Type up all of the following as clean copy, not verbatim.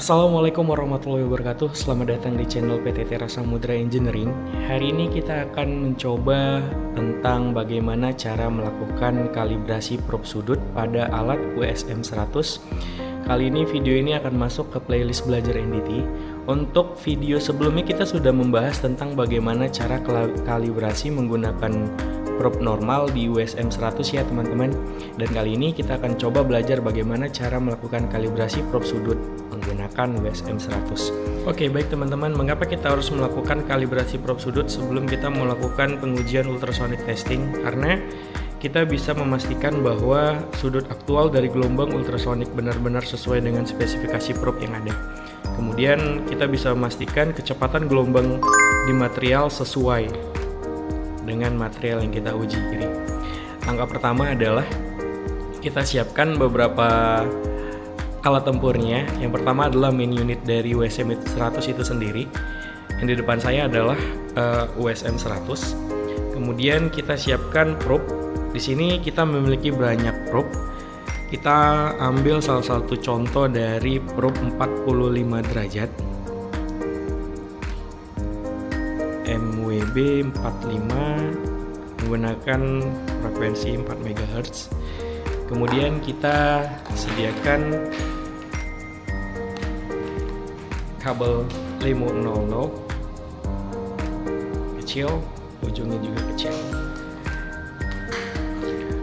Assalamualaikum warahmatullahi wabarakatuh. Selamat datang di channel PT Tera Samudra Engineering. Hari ini kita akan mencoba tentang bagaimana cara melakukan kalibrasi prop sudut pada alat WSM 100. Kali ini video ini akan masuk ke playlist belajar NDT. Untuk video sebelumnya kita sudah membahas tentang bagaimana cara kalibrasi menggunakan prop normal di WSM 100 ya teman-teman. Dan kali ini kita akan coba belajar bagaimana cara melakukan kalibrasi prop sudut menggunakan WSM 100. Oke, baik teman-teman, mengapa kita harus melakukan kalibrasi prop sudut sebelum kita melakukan pengujian ultrasonic testing? Karena kita bisa memastikan bahwa sudut aktual dari gelombang ultrasonic benar-benar sesuai dengan spesifikasi prop yang ada. Kemudian kita bisa memastikan kecepatan gelombang di material sesuai dengan material yang kita uji ini. Langkah pertama adalah kita siapkan beberapa alat tempurnya. Yang pertama adalah main unit dari WSM 100 itu sendiri. Yang di depan saya adalah WSM 100. Kemudian kita siapkan probe. Di sini kita memiliki banyak probe. Kita ambil salah satu contoh dari probe 45 derajat. MWB 45 menggunakan frekuensi 4 MHz. Kemudian kita sediakan kabel 500 kecil, ujungnya juga kecil.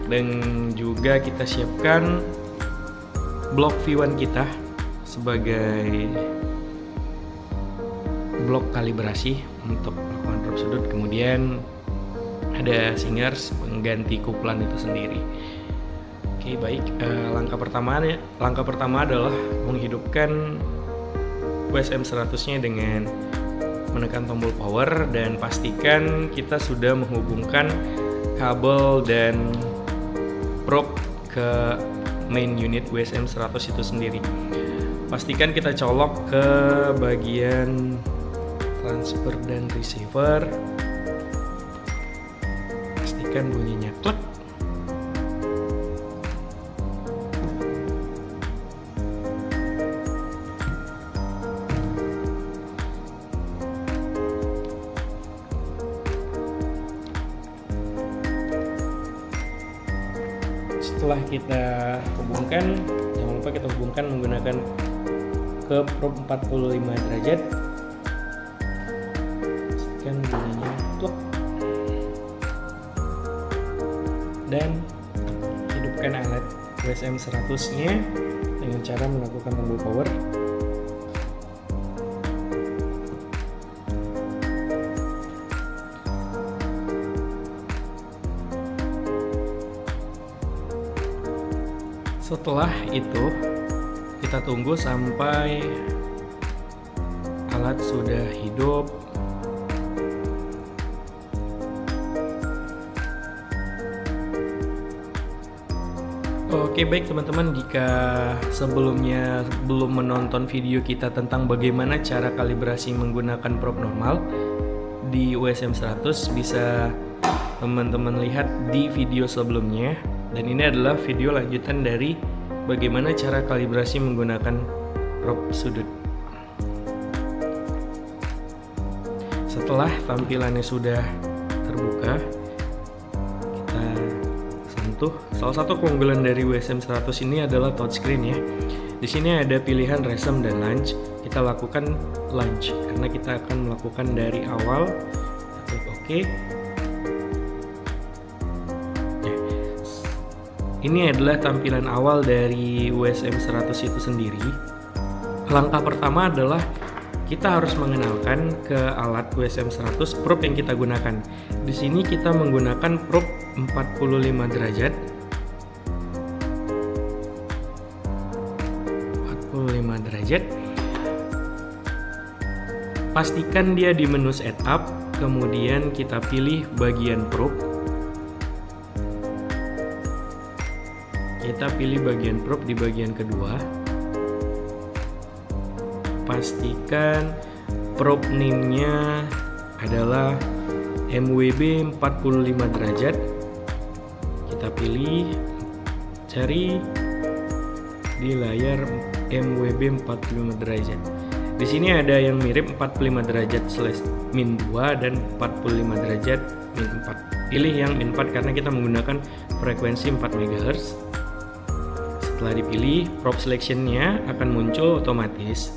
Dan juga kita siapkan blok V1 kita sebagai blok kalibrasi untuk melakukan prop sudut. Kemudian ada singers pengganti kuplan itu sendiri. Oke, baik. Langkah pertama adalah menghidupkan WSM 100-nya dengan menekan tombol power dan pastikan kita sudah menghubungkan kabel dan probe ke main unit WSM 100 itu sendiri. Pastikan kita colok ke bagian transfer dan receiver. Pastikan bunyinya klek. Setelah kita hubungkan, jangan lupa kita hubungkan menggunakan ke probe 45 derajat. Pastikan bunyinya plug. Dan hidupkan alat WSM 100-nya dengan cara melakukan tombol power. Setelah itu kita tunggu sampai alat sudah hidup. Oke, baik teman-teman, jika sebelumnya belum menonton video kita tentang bagaimana cara kalibrasi menggunakan prop normal di WSM 100, bisa teman-teman lihat di video sebelumnya. Dan ini adalah video lanjutan dari bagaimana cara kalibrasi menggunakan prop sudut. Setelah tampilannya sudah terbuka, kita sentuh. Salah satu keunggulan dari WSM 100 ini adalah touchscreen ya. Di sini ada pilihan resume dan launch. Kita lakukan launch karena kita akan melakukan dari awal. Klik OK. Ini adalah tampilan awal dari WSM 100 itu sendiri. Langkah pertama adalah kita harus mengenalkan ke alat WSM 100 probe yang kita gunakan. Di sini kita menggunakan probe 45 derajat. 45 derajat. Pastikan dia di menu setup, kemudian kita pilih bagian probe. Kita pilih bagian probe di bagian kedua. Pastikan probe name-nya adalah MWB 45 derajat. Kita pilih, cari di layar MWB 45 derajat. Di sini ada yang mirip 45 derajat min 2 dan 45 derajat min 4. Pilih yang min 4 karena kita menggunakan frekuensi 4 MHz. Setelah dipilih, probe selection-nya akan muncul otomatis.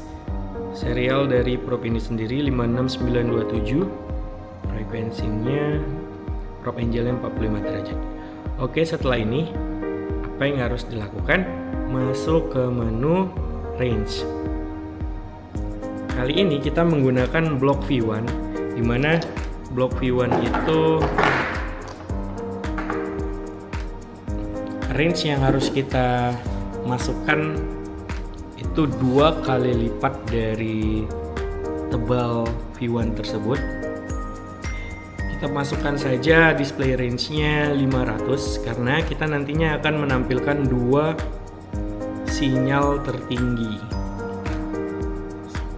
Serial dari probe ini sendiri 56927. Frekuensinya probe angle-nya 45 derajat. Oke, setelah ini apa yang harus dilakukan? Masuk ke menu range. Kali ini kita menggunakan block V1, di mana block V1 itu range yang harus kita masukkan itu 2 kali lipat dari tebal V1 tersebut. Kita masukkan saja display range-nya 500 karena kita nantinya akan menampilkan 2 sinyal tertinggi.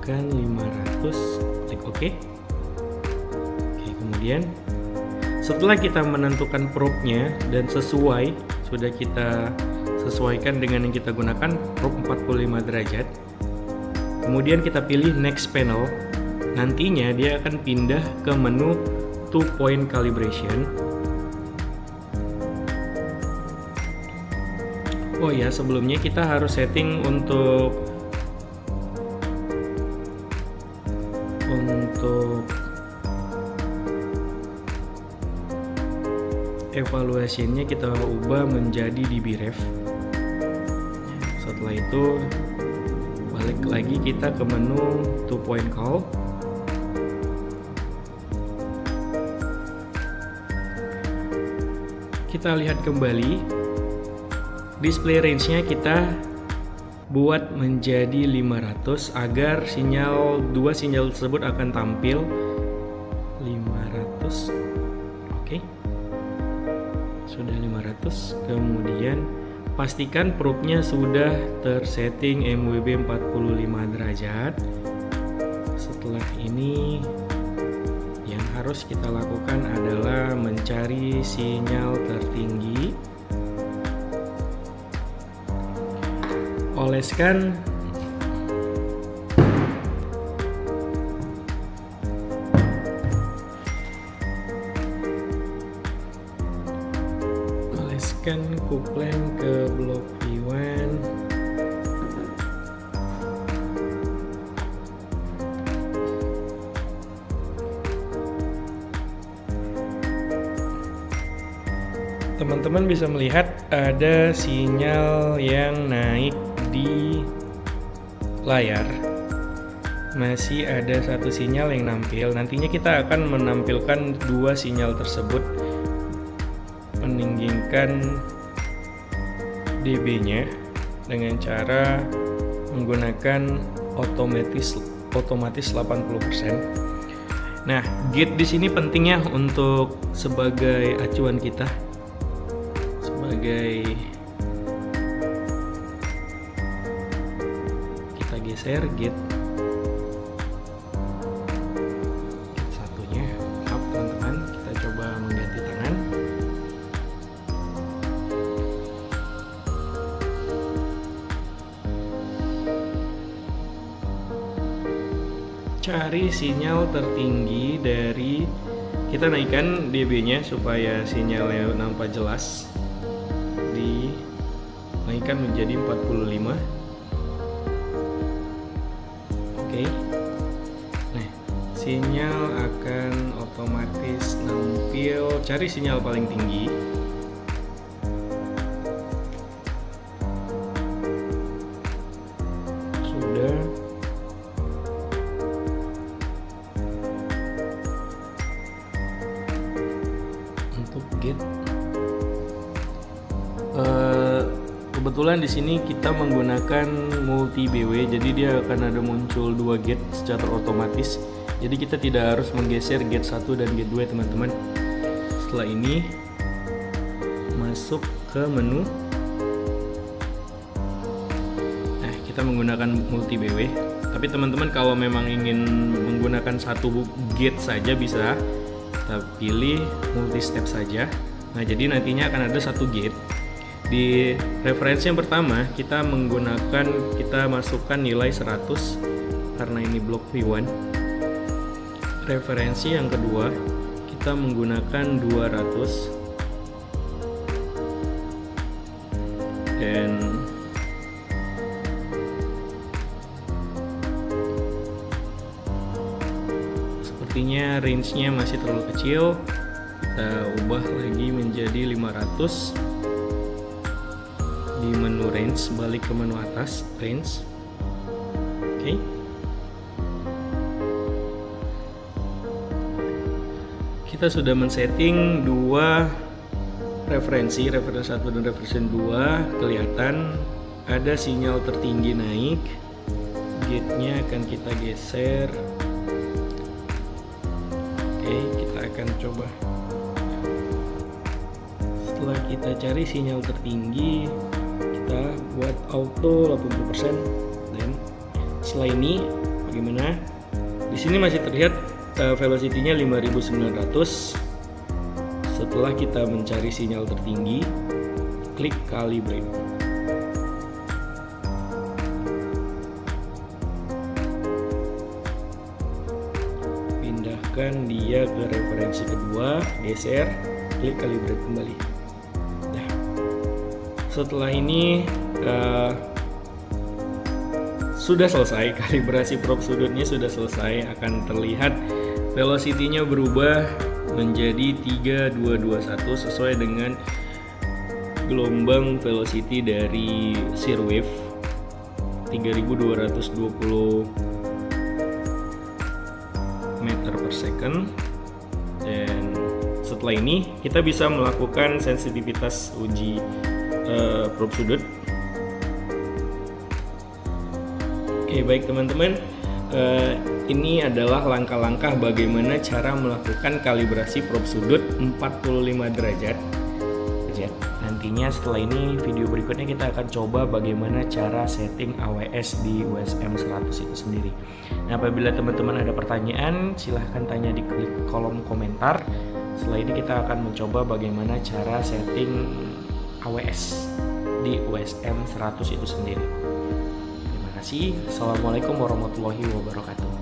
Masukkan 500, klik OK. Oke, kemudian setelah kita menentukan probe-nya dan sudah kita sesuaikan dengan yang kita gunakan, probe 45 derajat. Kemudian kita pilih next panel. Nantinya dia akan pindah ke menu 2-point calibration. Oh ya, sebelumnya kita harus setting untuk evaluasinya kita ubah menjadi dBref. Setelah itu balik lagi kita ke menu 2-point call. Kita lihat kembali display range-nya kita buat menjadi 500 agar dua sinyal tersebut akan tampil 500. Oke. Sudah 500. Kemudian pastikan probe-nya sudah tersetting MWB 45 derajat. Setelah ini yang harus kita lakukan adalah mencari sinyal tertinggi. Oleskan coupling ke block V1. Teman-teman bisa melihat ada sinyal yang naik di layar. Masih ada satu sinyal yang nampil. Nantinya kita akan menampilkan 2 sinyal tersebut, meninggikan dB-nya dengan cara menggunakan otomatis 80%. Nah, gate di sini pentingnya untuk sebagai acuan kita, sebagai kita geser gate satunya. Maaf teman-teman, kita coba mengganti tangan. Cari sinyal tertinggi dari, kita naikkan dB-nya supaya sinyalnya nampak jelas, dinaikkan menjadi 45. Oke. Nah, sinyal akan otomatis nampil. Cari sinyal paling tinggi. Sudah. Untuk gate, kebetulan di sini kita menggunakan multi BW, jadi dia akan ada muncul 2 gate secara otomatis. Jadi kita tidak harus menggeser gate 1 dan gate 2 teman-teman. Setelah ini masuk ke menu. Nah, kita menggunakan multi BW. Tapi teman-teman kalau memang ingin menggunakan satu gate saja bisa. Kita pilih multi step saja. Nah, jadi nantinya akan ada satu gate. Di referensi yang pertama kita masukkan nilai 100 karena ini blok V1. Referensi yang kedua kita menggunakan 200 dan sepertinya range-nya masih terlalu kecil. Kita ubah lagi menjadi 500 di menu range, balik ke menu atas range. Oke. Kita sudah men-setting dua referensi 1 dan referensi 2. Kelihatan ada sinyal tertinggi naik. Gate-nya akan kita geser. Oke, kita akan coba. Setelah kita cari sinyal tertinggi, kita buat auto 80%. Dan setelah ini bagaimana? Di sini masih terlihat velocity-nya 5900. Setelah kita mencari sinyal tertinggi, klik calibrate. Pindahkan dia ke referensi kedua, geser, klik calibrate kembali. Nah, setelah ini sudah selesai, kalibrasi probe sudutnya sudah selesai. Akan terlihat velocity-nya berubah menjadi 3221 sesuai dengan gelombang velocity dari Shearwave 3220 meter per second. Dan setelah ini kita bisa melakukan sensitivitas uji probe sudut. Oke, baik teman-teman, ini adalah langkah-langkah bagaimana cara melakukan kalibrasi probe sudut 45 derajat. Nantinya setelah ini video berikutnya kita akan coba bagaimana cara setting AWS di USM 100 itu sendiri. Nah, apabila teman-teman ada pertanyaan, silahkan tanya di kolom komentar. Setelah ini kita akan mencoba bagaimana cara setting AWS di USM 100 itu sendiri. Terima kasih. Assalamualaikum warahmatullahi wabarakatuh.